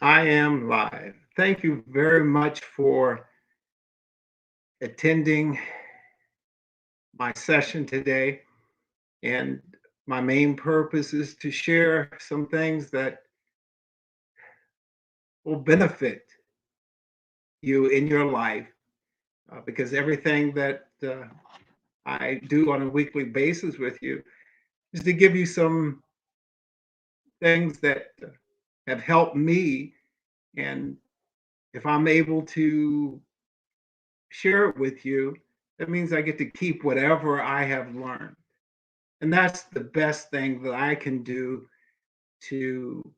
I am live. Thank you very much for attending my session today. And my main purpose is to share some things that will benefit you in your life because everything that I do on a weekly basis with you is to give you some things that have helped me. And if I'm able to share it with you, that means I get to keep whatever I have learned. And that's the best thing that I can do to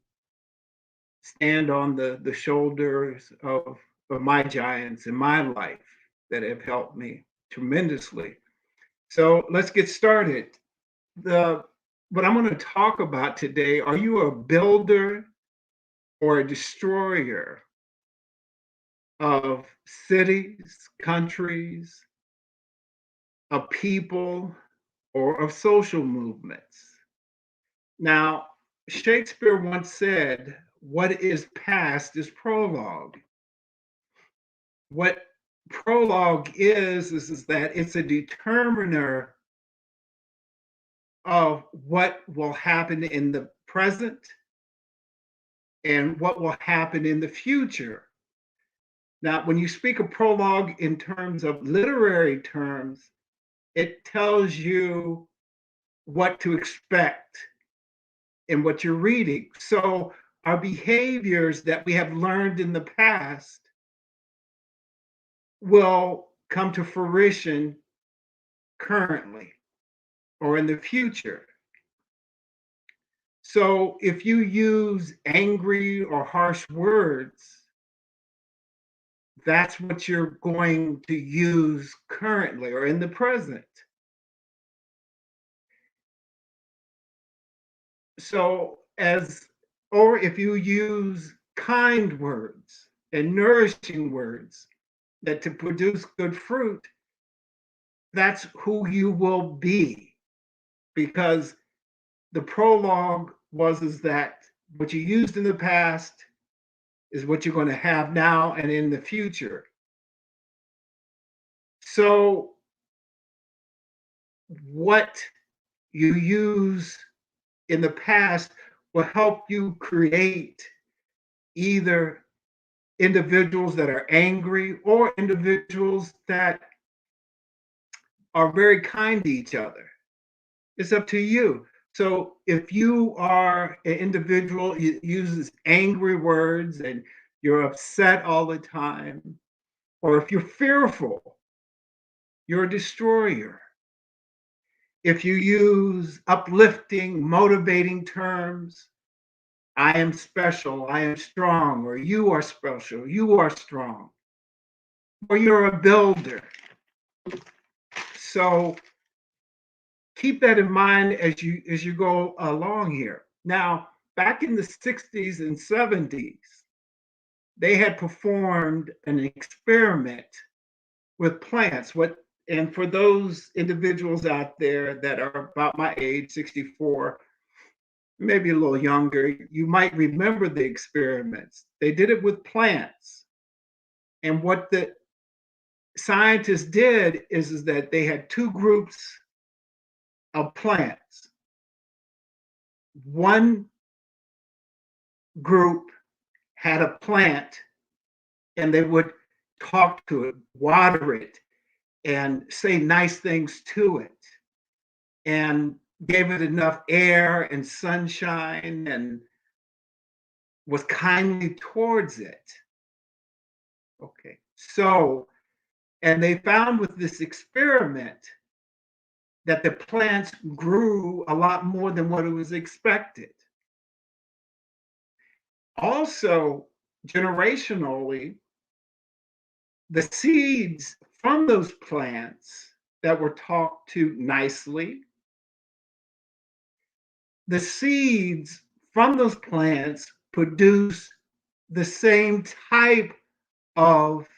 stand on the shoulders of my giants in my life that have helped me tremendously. So let's get started. The what I'm going to talk about today, are you a builder or a destroyer of cities, countries, of people, or of social movements? Now, Shakespeare once said, "What is past is prologue." What prologue is that it's a determiner of what will happen in the present and what will happen in the future. Now, when you speak of prologue in terms of literary terms, it tells you what to expect in what you're reading. So, our behaviors that we have learned in the past will come to fruition currently or in the future. So if you use angry or harsh words, that's what you're going to use currently or in the present. So as or if you use kind words and nourishing words that to produce good fruit, that's who you will be, because the prologue was is that what you used in the past is what you're going to have now and in the future. So what you use in the past will help you create either individuals that are angry or individuals that are very kind to each other. It's up to you. So if you are an individual who uses angry words and you're upset all the time, or if you're fearful, you're a destroyer. If you use uplifting, motivating terms, I am special, I am strong, or you are special, you are strong, or you're a builder. So keep that in mind as you go along here. Now, back in the 60s and 70s, they had performed an experiment with plants. What and for those individuals out there that are about my age, 64, maybe a little younger, you might remember the experiments. They did it with plants. And what the scientists did is that they had two groups of plants. One group had a plant and they would talk to it, water it, and say nice things to it, and gave it enough air and sunshine and was kindly towards it. Okay. So, and they found with this experiment that the plants grew a lot more than what it was expected. Also, generationally, the seeds from those plants that were talked to nicely, the seeds from those plants produce the same type of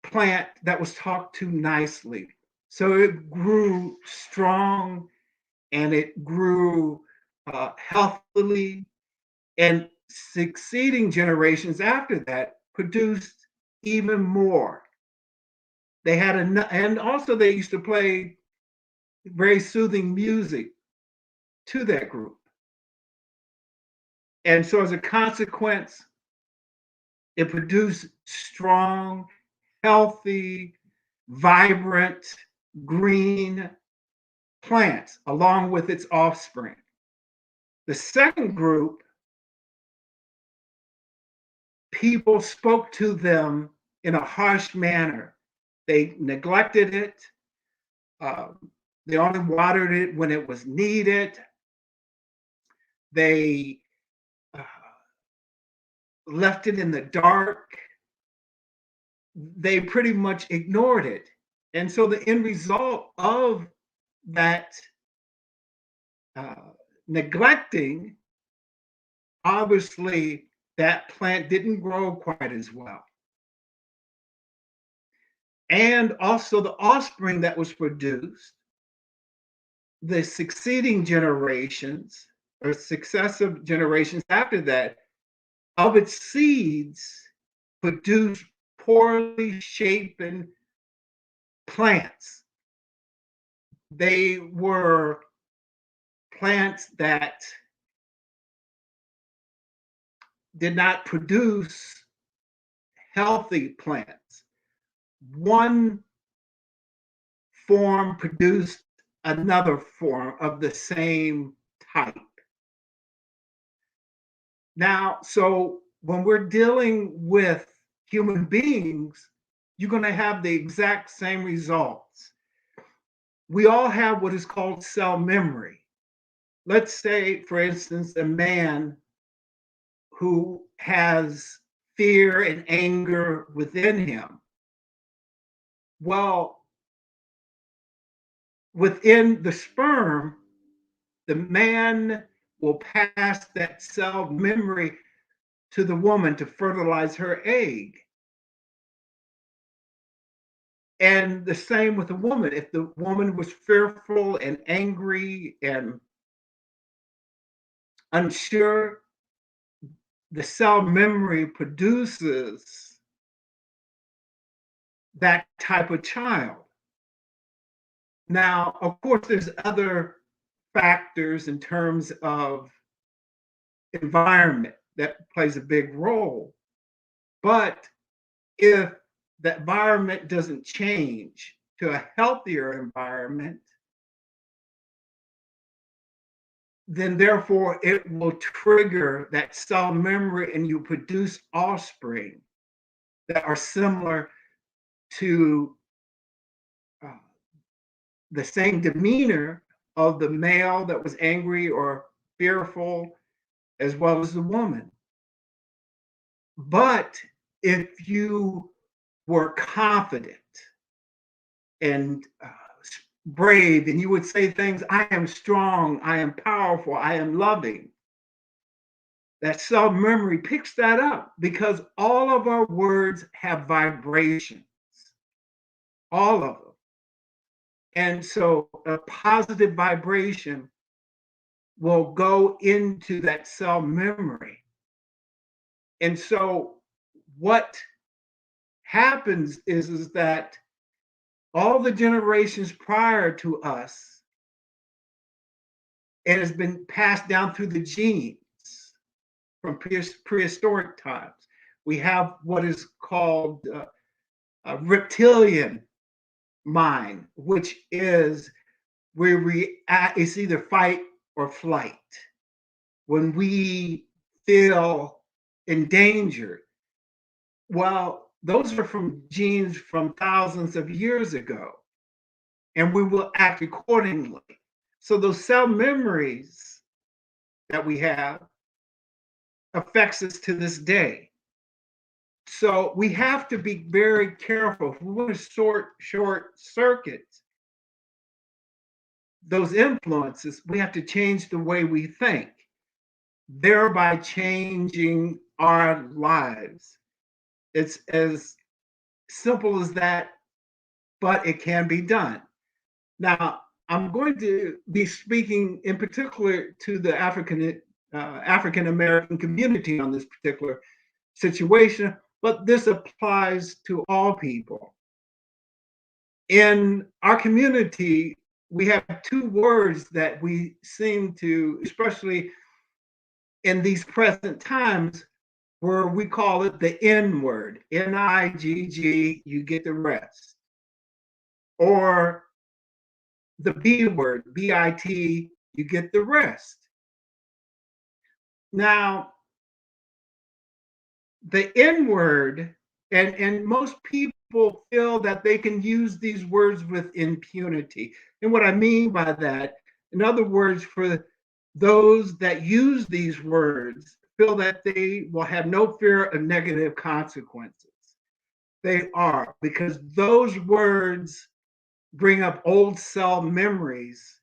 plant that was talked to nicely. So it grew strong and it grew healthily And succeeding generations after that produced even more. They had and also they used to play very soothing music to that group. And so as a consequence, it produced strong, healthy, vibrant, green plants along with its offspring. The second group, people spoke to them in a harsh manner. They neglected it. They only watered it when it was needed. They uh, left it in the dark. They pretty much ignored it. And so the end result of that uh, neglecting, obviously, that plant didn't grow quite as well. And also the offspring that was produced, the succeeding generations or successive generations after that, of its seeds produced poorly shapen plants. They were plants that did not produce healthy plants. One form produced another form of the same type. Now, so when we're dealing with human beings, you're going to have the exact same results. We all have what is called cell memory. Let's say, for instance, a man who has fear and anger within him. Well, within the sperm, the man will pass that cell memory to the woman to fertilize her egg. And the same with the woman. If the woman was fearful and angry and unsure, the cell memory produces that type of child. Now, of course, there's other factors in terms of environment that plays a big role. But if the environment doesn't change to a healthier environment, then therefore it will trigger that cell memory and you produce offspring that are similar to uh, the same demeanor of the male that was angry or fearful, as well as the woman. But if you were confident and brave, and you would say things, I am strong, I am powerful, I am loving, that cell memory picks that up because all of our words have vibrations, all of them. And so a positive vibration will go into that cell memory. And so what happens is that all the generations prior to us, it has been passed down through the genes from prehistoric times. We have what is called a reptilian mind, which is where we react, it's either fight or flight. When we feel endangered, well, those are from genes from thousands of years ago, and we will act accordingly. So those cell memories that we have affects us to this day. So we have to be very careful. If we want to short circuit those influences, we have to change the way we think, thereby changing our lives. It's as simple as that, but it can be done. Now, I'm going to be speaking in particular to the African African American community on this particular situation, but this applies to all people. In our community, we have two words that we seem to, especially in these present times, where we call it the N word, Nigg, you get the rest, or the B word, bit, you get the rest. Now, the N word, and most people feel that they can use these words with impunity. And what I mean by that, in other words, for those that use these words, feel that they will have no fear of negative consequences. They are, because those words bring up old cell memories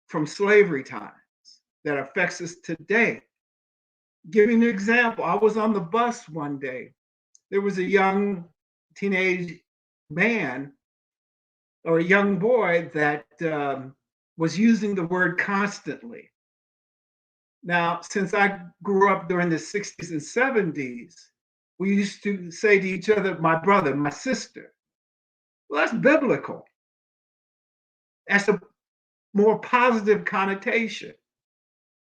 from slavery times that affects us today. Give you an example. I was on the bus one day. There was a young teenage man or a young boy that was using the word constantly. Now, since I grew up during the 60s and 70s, we used to say to each other, my brother, my sister. Well, that's biblical. That's a more positive connotation.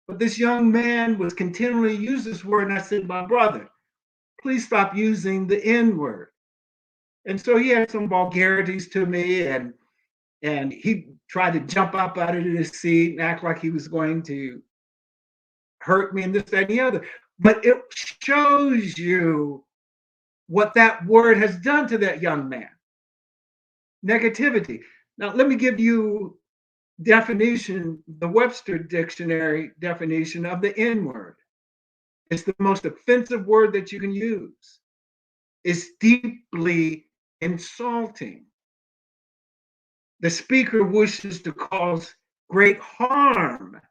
But this young man was continually using this word, and I said, my brother, please stop using the N word. And so he had some vulgarities to me, and he tried to jump up out of his seat and act like he was going to hurt me and this, that, and the other. But it shows you what that word has done to that young man. Negativity. Now, let me give you definition, the Webster Dictionary definition of the N word. It's the most offensive word that you can use. It's deeply insulting. The speaker wishes to cause great harm.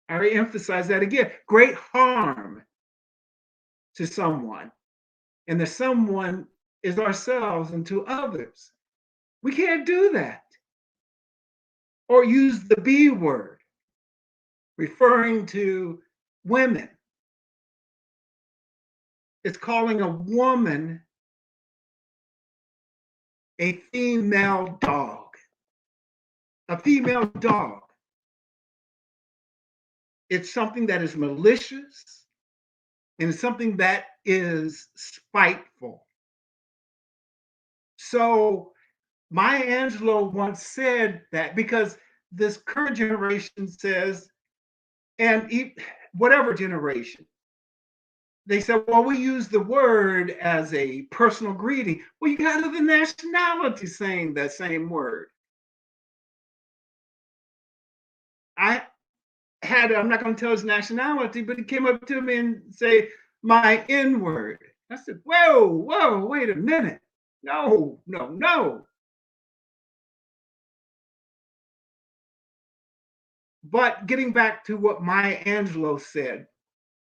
I emphasize that again, great harm to someone. And the someone is ourselves and to others. We can't do that. Or use the B word, referring to women. It's calling a woman a female dog. A female dog. It's something that is malicious and it's something that is spiteful. So Maya Angelou once said that because this current generation says, and whatever generation, they said, well, we use the word as a personal greeting. Well, you got other nationalities saying that same word. I'm not going to tell his nationality, but he came up to me and say, my N word. I said, whoa, wait a minute. No, no, no. But getting back to what Maya Angelou said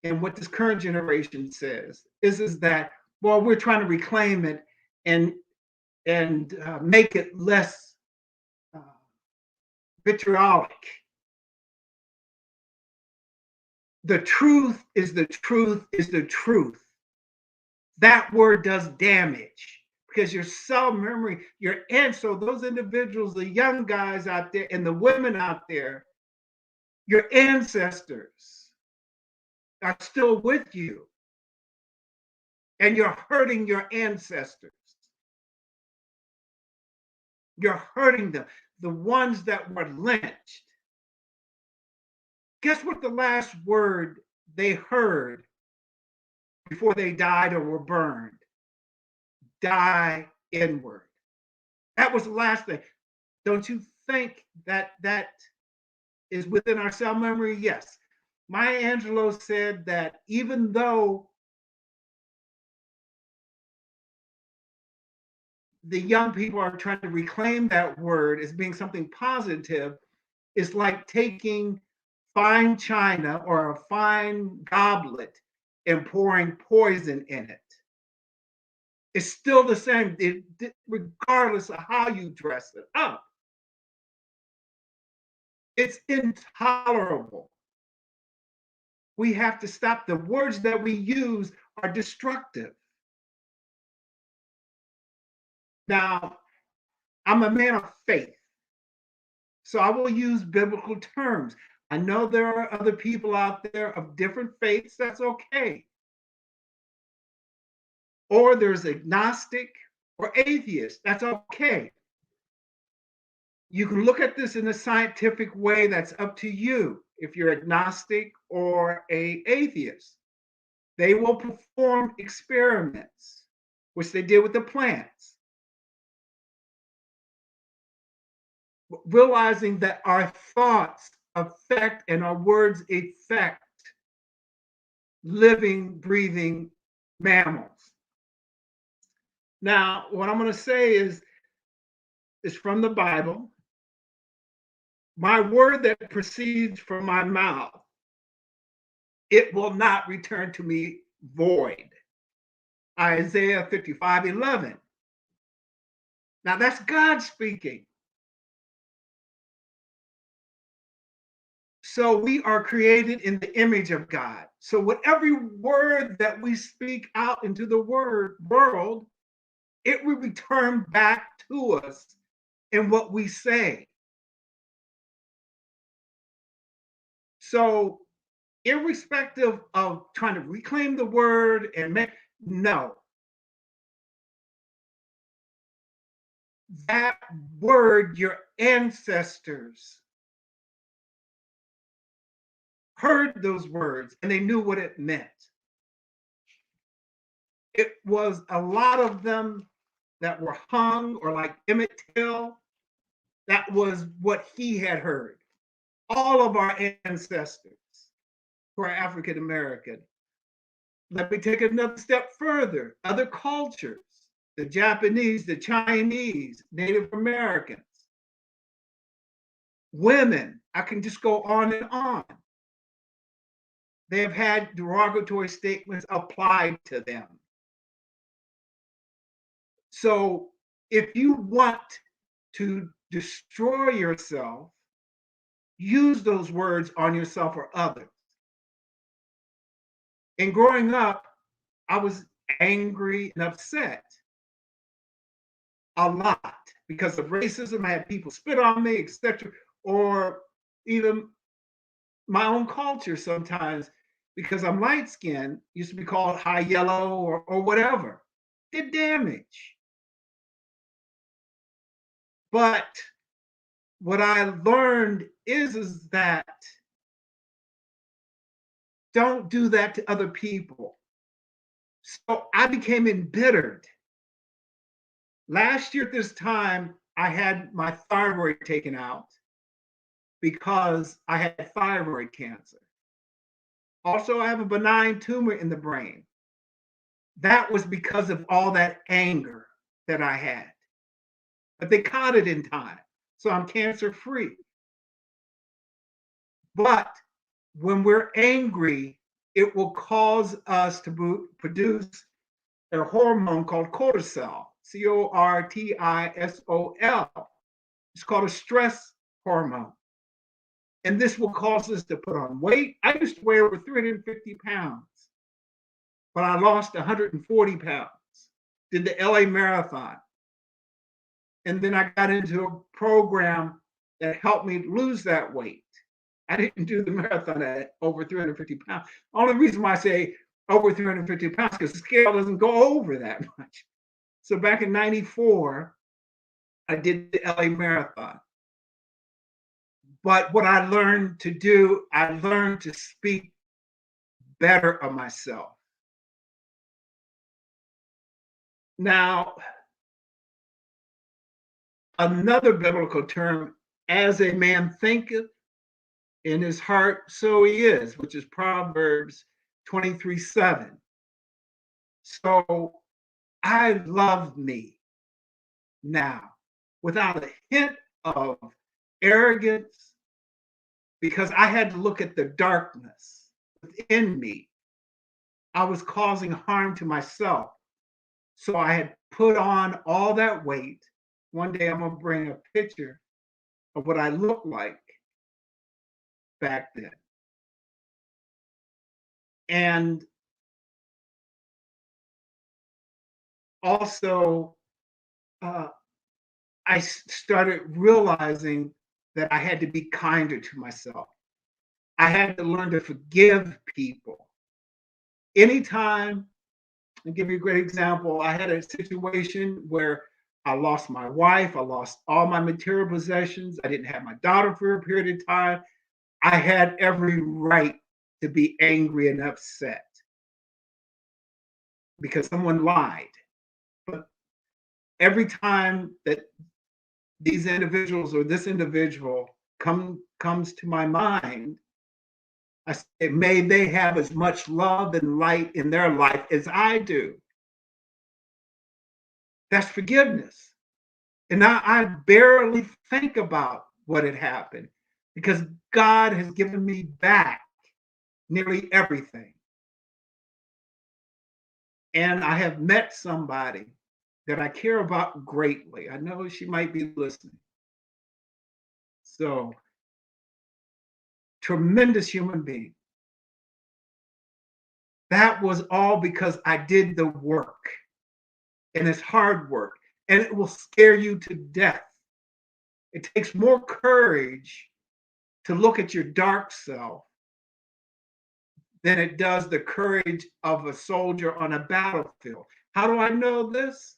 and what this current generation says is that, well, we're trying to reclaim it and make it less uh, vitriolic. The truth is the truth is the truth. That word does damage because your cell memory, so those individuals, the young guys out there and the women out there, your ancestors are still with you, and you're hurting your ancestors. You're hurting them, the ones that were lynched. Guess what the last word they heard before they died or were burned? Die inward. That was the last thing. Don't you think that that is within our cell memory? Yes. Maya Angelou said that even though the young people are trying to reclaim that word as being something positive, it's like taking fine china or a fine goblet and pouring poison in it. It's still the same, regardless of how you dress it up. It's intolerable. We have to stop. The words that we use are destructive. Now, I'm a man of faith, so I will use biblical terms. I know there are other people out there of different faiths. That's okay. Or there's agnostic or atheist. That's okay. You can look at this in a scientific way. That's up to you. If you're agnostic or a atheist, they will perform experiments, which they did with the plants, realizing that our thoughts affect and our words affect living, breathing mammals. Now, what I'm going to say is from the Bible. My word that proceeds from my mouth, it will not return to me void. Isaiah 55:11. Now that's God speaking. So we are created in the image of God. So with every word that we speak out into the world, it will return back to us in what we say. So irrespective of trying to reclaim the word and make, no, that word, your ancestors heard those words and they knew what it meant. It was a lot of them that were hung, or like Emmett Till, that was what he had heard. All of our ancestors who are African American. Let me take another step further. Other cultures, the Japanese, the Chinese, Native Americans, women, I can just go on and on. They have had derogatory statements applied to them. So if you want to destroy yourself, use those words on yourself or others. And growing up, I was angry and upset a lot because of racism. I had people spit on me, etc. Or even my own culture sometimes, because I'm light skinned, used to be called high yellow or whatever. Did damage. But what I learned is that don't do that to other people. So I became embittered. Last year at this time, I had my thyroid taken out because I had thyroid cancer. Also, I have a benign tumor in the brain. That was because of all that anger that I had. But they caught it in time. So I'm cancer free. But when we're angry, it will cause us to produce a hormone called cortisol, cortisol. It's called a stress hormone. And this will cause us to put on weight. I used to weigh over 350 pounds, but I lost 140 pounds, did the LA Marathon. And then I got into a program that helped me lose that weight. I didn't do the marathon at over 350 pounds. Only reason why I say over 350 pounds, because the scale doesn't go over that much. So back in 94, I did the LA Marathon. But what I learned to do, I learned to speak better of myself. Now, another biblical term, as a man thinketh in his heart, so he is, which is Proverbs 23:7. So I love me now without a hint of arrogance, because I had to look at the darkness within me. I was causing harm to myself. So I had put on all that weight. One day I'm going to bring a picture of what I looked like back then. And also, uh, started realizing that I had to be kinder to myself. I had to learn to forgive people. Anytime, I'll give you a great example. I had a situation where I lost my wife, I lost all my material possessions, I didn't have my daughter for a period of time. I had every right to be angry and upset because someone lied. But every time that these individuals or this individual comes to my mind, I say, may they have as much love and light in their life as I do. That's forgiveness. And now I barely think about what had happened because God has given me back nearly everything. And I have met somebody that I care about greatly. I know she might be listening. So, tremendous human being. That was all because I did the work, and it's hard work, and it will scare you to death. It takes more courage to look at your dark self than it does the courage of a soldier on a battlefield. How do I know this?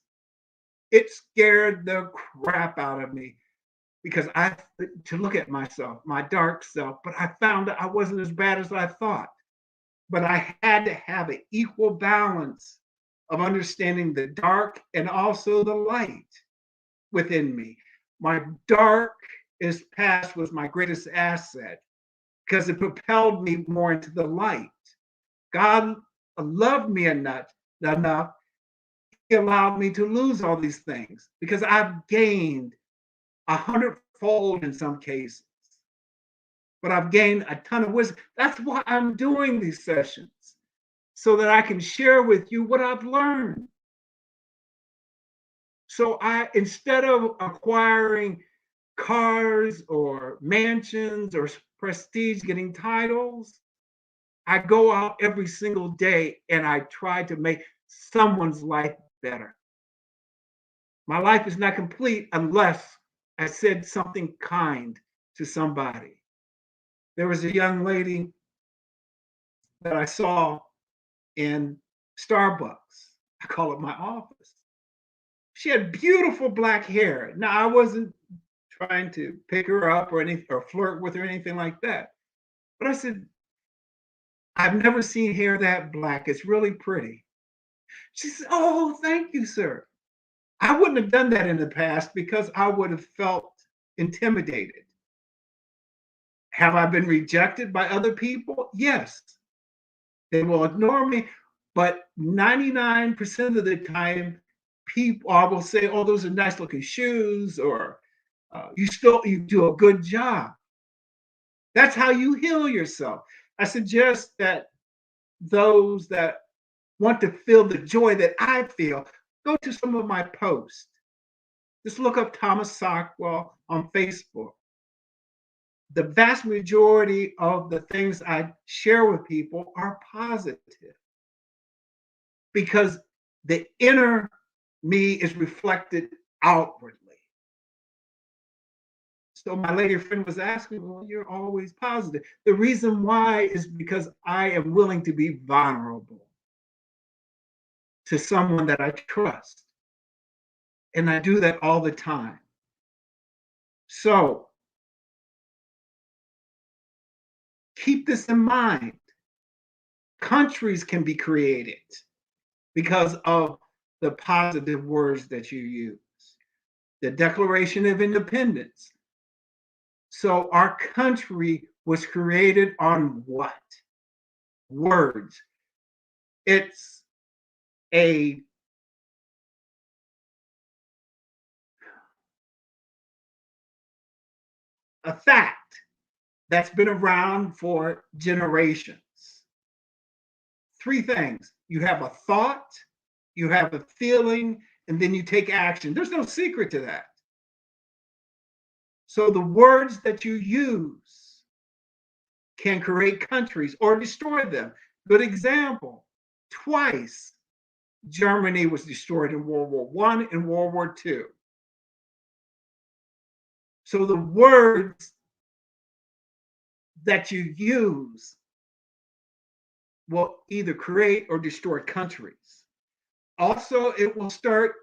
It scared the crap out of me because I to look at myself, my dark self, but I found that I wasn't as bad as I thought. But I had to have an equal balance of understanding the dark and also the light within me. My darkest past was my greatest asset because it propelled me more into the light. God loved me enough, He allowed me to lose all these things because I've gained 100-fold in some cases, but I've gained a ton of wisdom. That's why I'm doing these sessions so that I can share with you what I've learned. So instead of acquiring cars or mansions or prestige, getting titles, I go out every single day and I try to make someone's life better. My life is not complete unless I said something kind to somebody. There was a young lady that I saw in Starbucks. I call it my office. She had beautiful black hair. Now, I wasn't trying to pick her up or anything or flirt with her or anything like that. But I said, I've never seen hair that black. It's really pretty. She said, oh, thank you, sir. I wouldn't have done that in the past because I would have felt intimidated. Have I been rejected by other people? Yes. They will ignore me, but 99% of the time, people I will say, oh, those are nice looking shoes, or you do a good job. That's how you heal yourself. I suggest that those that want to feel the joy that I feel, go to some of my posts. Just look up Thomas Sockwell on Facebook. The vast majority of the things I share with people are positive because the inner me is reflected outwardly. So my lady friend was asking, well, you're always positive. The reason why is because I am willing to be vulnerable to someone that I trust. And I do that all the time. So keep this in mind. Countries can be created because of the positive words that you use. The Declaration of Independence. So our country was created on what? Words. It's a fact that's been around for generations. Three things: you have a thought, you have a feeling, and then you take action. There's no secret to that. So the words that you use can create countries or destroy them. Good example. Twice Germany was destroyed in World War One and World War Two. So the words that you use will either create or destroy countries. Also, it will start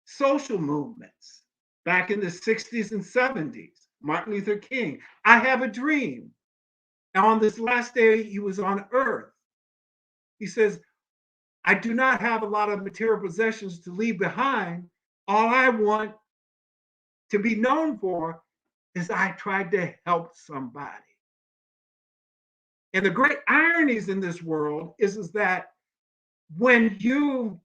social movements back in the 60s and 70s. Martin Luther King, I have a dream. And on this last day he was on earth, he says, I do not have a lot of material possessions to leave behind. All I want to be known for is I tried to help somebody. And the great ironies in this world is that when you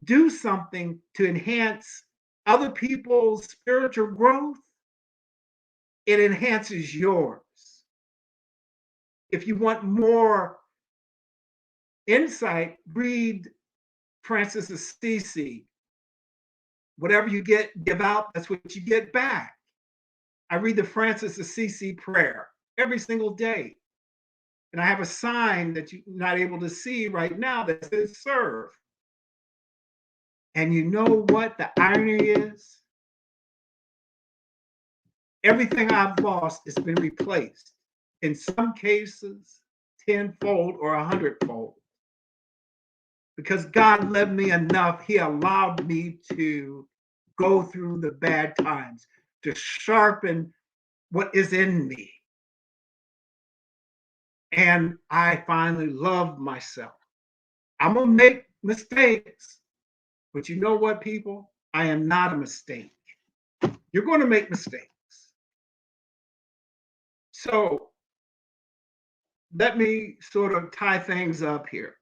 do something to enhance other people's spiritual growth, it enhances yours. If you want more insight, read Francis Assisi. Whatever you give out, that's what you get back. I read the Francis Assisi prayer every single day. And I have a sign that you're not able to see right now that says serve. And you know what the irony is? Everything I've lost has been replaced. In some cases, tenfold or 100-fold. Because God loved me enough, he allowed me to go through the bad times, to sharpen what is in me. And I finally love myself. I'm going to make mistakes, but you know what, people? I am not a mistake. You're going to make mistakes. So let me sort of tie things up here.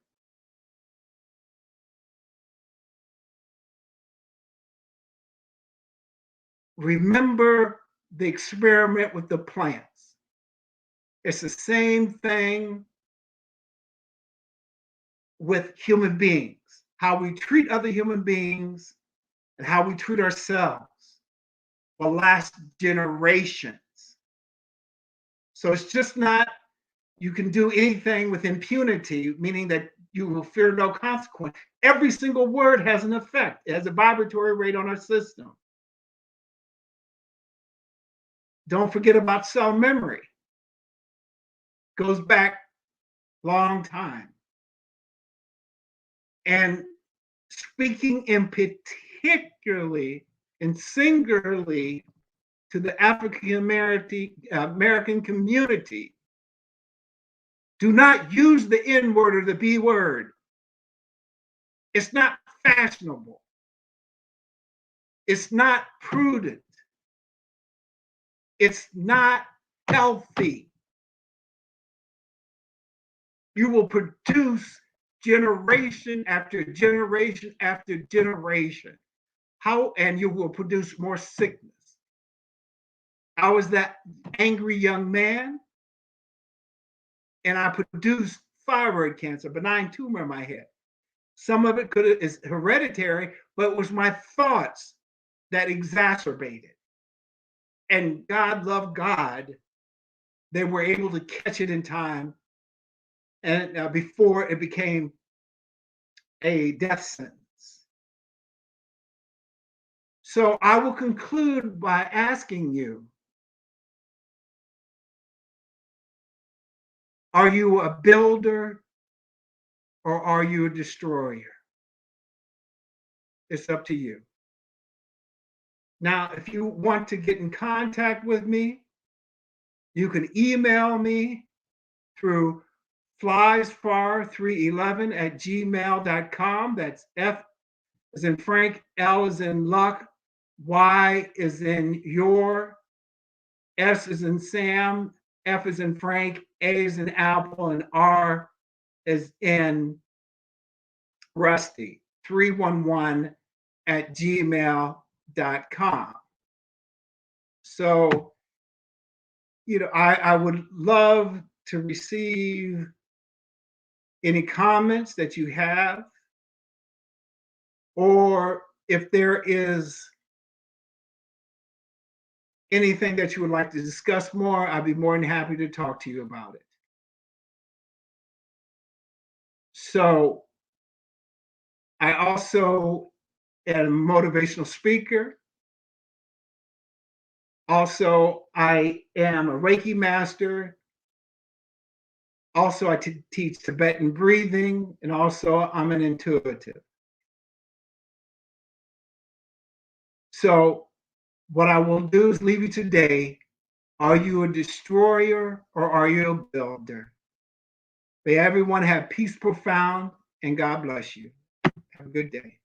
Remember the experiment with the plants. It's the same thing with human beings, how we treat other human beings and how we treat ourselves will last generations. So it's just not you can do anything with impunity, meaning that you will fear no consequence. Every single word has an effect, it has a vibratory rate on our system. Don't forget about cell memory. Goes back long time. And speaking in particularly and singularly to the African American community, do not use the N word or the B word. It's not fashionable. It's not prudent. It's not healthy. You will produce generation after generation after generation. How? And you will produce more sickness. I was that angry young man, and I produced thyroid cancer, benign tumor in my head. Some of it is hereditary, but it was my thoughts that exacerbated. And God loved God. They were able to catch it in time, and before it became a death sentence. So I will conclude by asking you, are you a builder or are you a destroyer? It's up to you. Now, if you want to get in contact with me, you can email me through fliesfar311@gmail.com. That's F as in Frank, L as in luck, Y is in your, S is in Sam, F is in Frank, A is in Apple, and R is in Rusty. 311@gmail.com. So, I would love to receive any comments that you have, or if there is anything that you would like to discuss more, I'd be more than happy to talk to you about it. So I also am a motivational speaker. Also, I am a Reiki master. Also, I teach Tibetan breathing, and also I'm an intuitive. So what I will do is leave you today. Are you a destroyer or are you a builder? May everyone have peace profound and God bless you. Have a good day.